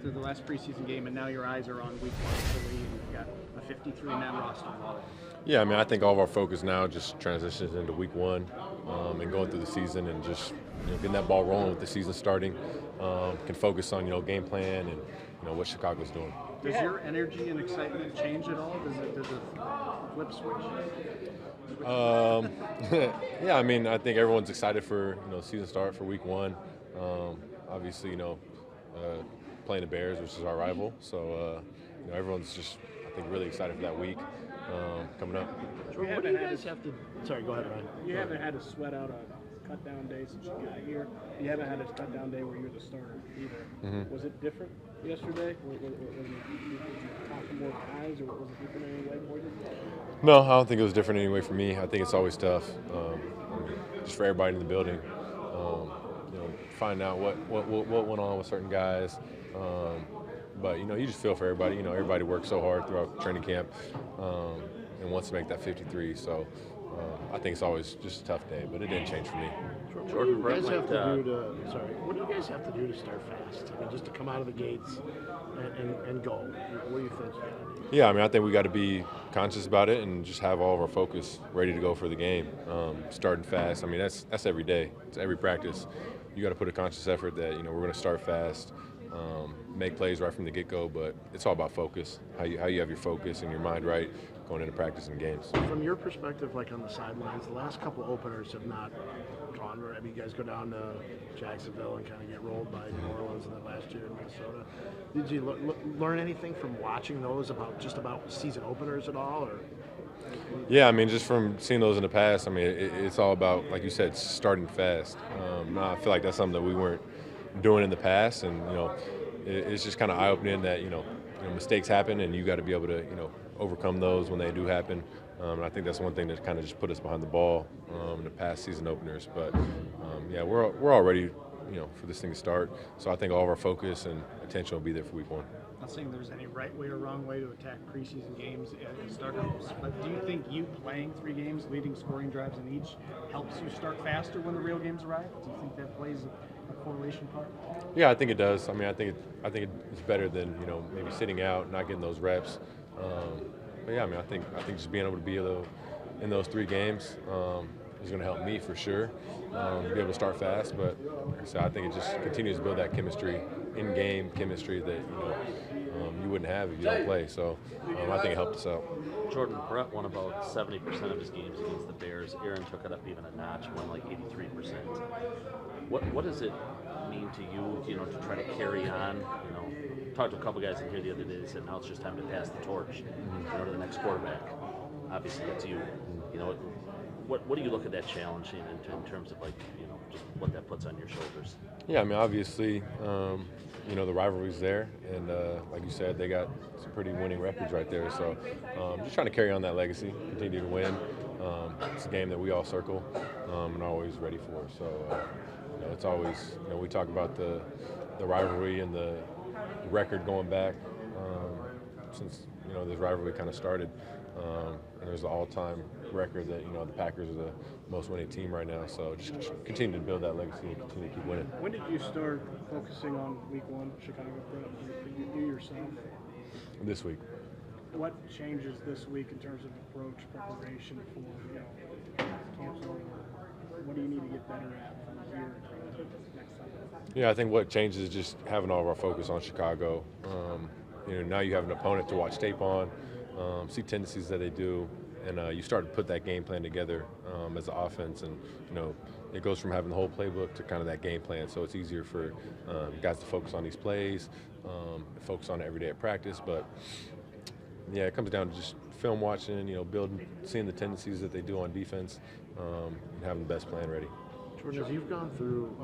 to the last preseason game, and now your eyes are on week one of the league. You've got a 53-man roster. Yeah, I mean, I think all of our focus now just transitions into week one and going through the season and just getting that ball rolling with the season starting. Can focus on game plan and what Chicago's doing. Does your energy and excitement change at all? Does it flip switch? Yeah, I mean, I think everyone's excited for season start for week one. Obviously, playing the Bears, which is our rival, so everyone's just I think really excited for that week coming up. What do you guys have to? Sorry, go ahead, Ryan. You haven't had to sweat out a cut down day since you got here. You haven't had a cut down day where you're the starter either. Mm-hmm. Was it different yesterday? Was you talking more guys, or was it different in any way for you? No, I don't think it was different anyway for me. I think it's always tough, just for everybody in the building. Find out what went on with certain guys. But you just feel for everybody. Everybody works so hard throughout training camp and wants to make that 53. So I think it's always just a tough day, but it didn't change for me. Jordan, what do you guys have to do to? Sorry, what do you guys have to do to start fast? I mean, just to come out of the gates and go. What do you think? Yeah, I mean, I think we got to be conscious about it and just have all of our focus ready to go for the game. Starting fast. I mean, that's every day. It's every practice. You got to put a conscious effort that we're going to start fast. Make plays right from the get-go, but it's all about focus. How you have your focus and your mind right going into practice and games. From your perspective, like on the sidelines, the last couple openers have not gone right. I mean, you guys go down to Jacksonville and kind of get rolled by New Orleans, and then last year in Minnesota. Did you learn anything from watching those about season openers at all, or? Yeah, I mean, just from seeing those in the past, I mean, it's all about, like you said, starting fast. I feel like that's something that we weren't doing in the past, and it's just kind of eye-opening that mistakes happen, and you got to be able to overcome those when they do happen. And I think that's one thing that kind of just put us behind the ball in the past season openers. But yeah, we're all ready for this thing to start. So I think all of our focus and attention will be there for week one. Not saying there's any right way or wrong way to attack preseason games as starters, but do you think you playing 3 games, leading scoring drives in each, helps you start faster when the real games arrive? Do you think that plays a correlation part? Yeah, I think it does. I mean, I think it's better than maybe sitting out, not getting those reps. But yeah, I mean, I think just being able to be in those 3 games is going to help me for sure. Be able to start fast, but like I said, I think it just continues to build that chemistry, in-game chemistry that you wouldn't have if you don't play. So I think it helped us out. Jordan, Brett won about 70% of his games against the Bears. Aaron took it up even a notch, won like 83%. What does it mean to you, to try to carry on? Talked to a couple guys in here the other day. They said now it's just time to pass the torch, to the next quarterback. Obviously, that's you. What do you look at that challenge in terms of just what that puts on your shoulders? Yeah, I mean, obviously, the rivalry's there, and like you said, they got some pretty winning records right there. So just trying to carry on that legacy, continue to win. It's a game that we all circle and are always ready for. So it's always, we talk about the rivalry and the record going back since this rivalry kind of started. And there's an all-time record that the Packers are the most winning team right now. So just continue to build that legacy and continue to keep winning. When did you start focusing on week one, Chicago, you yourself? This week. What changes this week in terms of approach, preparation for camp? What do you need to get better at from here to next time? Yeah, I think what changes is just having all of our focus on Chicago. Now you have an opponent to watch tape on, see tendencies that they do, and you start to put that game plan together as an offense. And it goes from having the whole playbook to kind of that game plan. So it's easier for guys to focus on these plays, focus on it every day at practice. But yeah, it comes down to just film watching, building, seeing the tendencies that they do on defense, and having the best plan ready. Jordan, as you've gone through,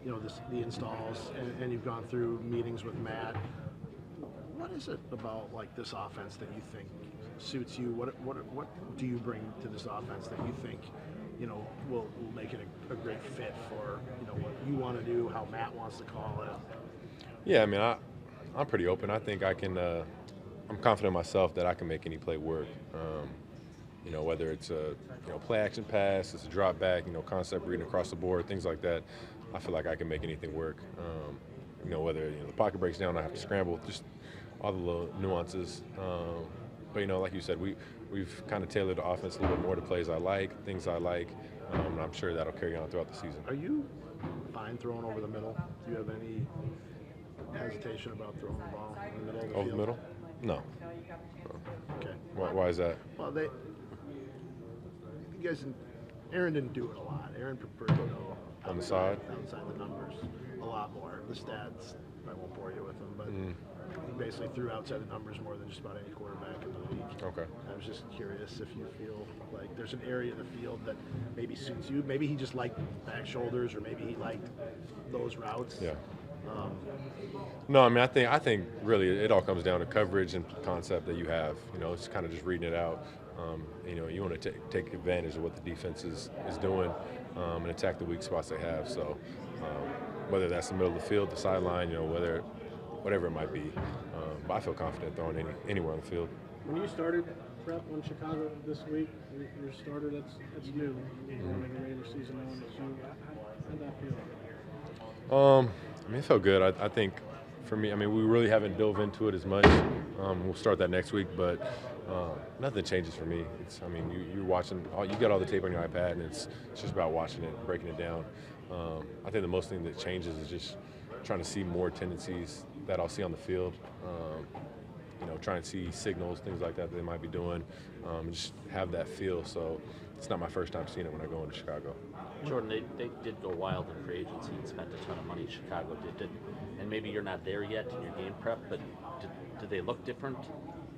the installs, and you've gone through meetings with Matt, what is it about this offense that you think suits you? What do you bring to this offense that you think will make it a great fit for what you want to do, how Matt wants to call it? Yeah, I mean, I'm pretty open. I think I can. I'm confident in myself that I can make any play work. Whether it's a play action pass, it's a drop back, concept reading across the board, things like that. I feel like I can make anything work. whether the pocket breaks down, I have to scramble, just all the little nuances. But like you said, we've kind of tailored the offense a little bit more to plays I like, things I like, and I'm sure that'll carry on throughout the season. Are you fine throwing over the middle? Do you have any hesitation about throwing the ball in the middle of the Over field? the middle? No. Okay. Why is that? Well, you guys, Aaron didn't do it a lot. Aaron preferred to go On the side? outside the numbers a lot more. The stats, I won't bore you with them, but he basically threw outside the numbers more than just about any quarterback in the league. Okay. I was just curious if you feel like there's an area of the field that maybe suits you. Maybe he just liked back shoulders, or maybe he liked those routes. Yeah. No, I mean, I think really it all comes down to coverage and concept that you have. It's kind of just reading it out. You want to take advantage of what the defense is doing and attack the weak spots they have. So whether that's the middle of the field, the sideline, whatever it might be. But I feel confident throwing anywhere on the field. When you started prep on Chicago this week, your starter, that's new. Going into the regular season, knowing it's you. How did that feel? I mean, it felt good. I think for me, I mean, we really haven't dove into it as much. We'll start that next week, but nothing changes for me. You're watching, you got all the tape on your iPad, and it's just about watching it, breaking it down. I think the most thing that changes is just trying to see more tendencies that I'll see on the field. Trying to see signals, things like that they might be doing, and just have that feel. So it's not my first time seeing it when I go into Chicago. Jordan, they did go wild in free agency and spent a ton of money. Chicago did, and maybe you're not there yet in your game prep, but do they look different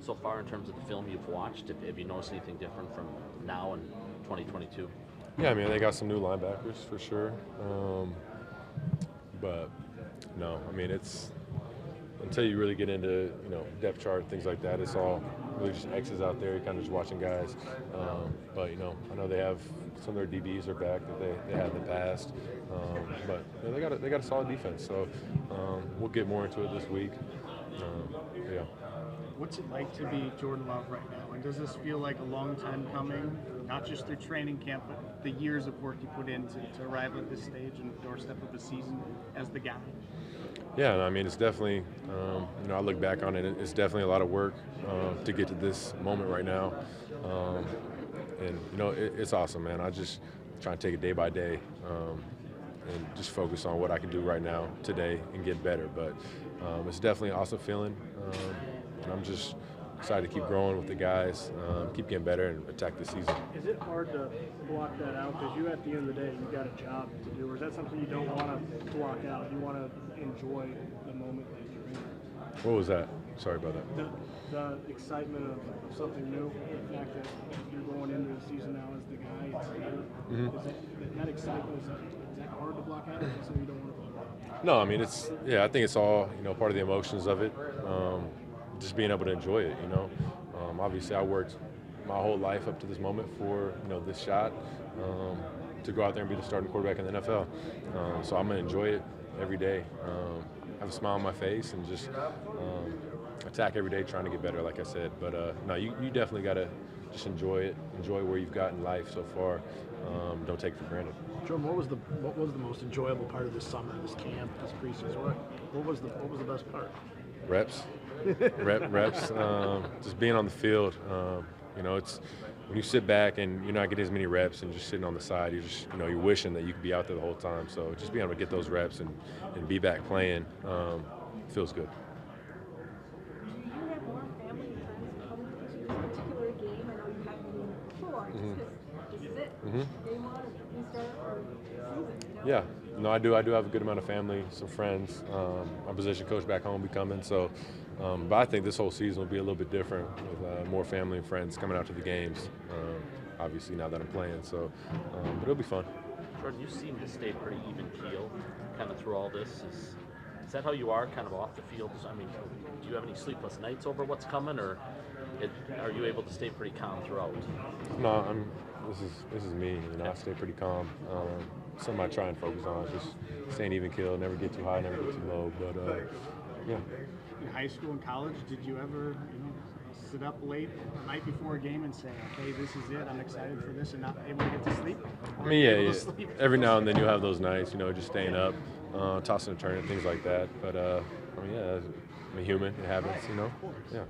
so far in terms of the film you've watched? Have you noticed anything different from now and 2022? Yeah, I mean, they got some new linebackers for sure, but no, I mean, it's until you really get into depth chart, things like that, it's all really just X's out there. You're kind of just watching guys, but I know they have some of their DBs are back that they had in the past, but they got a solid defense. So we'll get more into it this week. Yeah. What's it like to be Jordan Love right now? And does this feel like a long time coming? Not just through training camp, but the years of work you put in to arrive at this stage and the doorstep of the season as the guy? Yeah, I mean, it's definitely, I look back on it, it's definitely a lot of work to get to this moment right now. And it's awesome, man. I just try to take it day by day and just focus on what I can do right now, today, and get better. But it's definitely an awesome feeling. And I'm just excited to keep growing with the guys, keep getting better, and attack the season. Is it hard to block that out? Because you, at the end of the day, you got a job to do. Or is that something you don't want to block out? You want to enjoy the moment that you're in? What was that? Sorry about that. The excitement of something new, the fact that you're going into the season now as the guy, it's better. Is that excitement, is that hard to block out? Is that something you don't want to block out? No, I mean, I think it's all, part of the emotions of it. Just being able to enjoy it, Obviously, I worked my whole life up to this moment for, this shot to go out there and be the starting quarterback in the NFL. So I'm going to enjoy it every day, have a smile on my face, and just attack every day trying to get better, like I said. But, no, you definitely got to just enjoy it, enjoy where you've got in life so far. Don't take it for granted. Jordan, what was the most enjoyable part of this summer, this camp, this preseason? What was the best part? Reps. Reps. Just being on the field. It's when you sit back and you're not getting as many reps and just sitting on the side, you're just you're wishing that you could be out there the whole time. So just being able to get those reps and be back playing feels good. Do you have more family and friends coming to this particular game? I know you have been before, just because this is it. Game on, restart, or season. Yeah. No, I do. I do have a good amount of family, some friends. My position coach back home will be coming. So, but I think this whole season will be a little bit different with more family and friends coming out to the games. Obviously, now that I'm playing, so but it'll be fun. Jordan, you seem to stay pretty even keel kind of through all this. Is that how you are kind of off the field? I mean, do you have any sleepless nights over what's coming, or are you able to stay pretty calm throughout? No, this is me. I stay pretty calm. Something I try and focus on is just staying even keel, never get too high, never get too low. But yeah. In high school and college, did you ever, sit up late the night before a game and say, okay, this is it, I'm excited for this, and not able to get to sleep? I mean, yeah. Every now and then you'll have those nights, just staying up, tossing and turning, things like that. But, I mean, yeah, I'm a human. It happens, Yeah.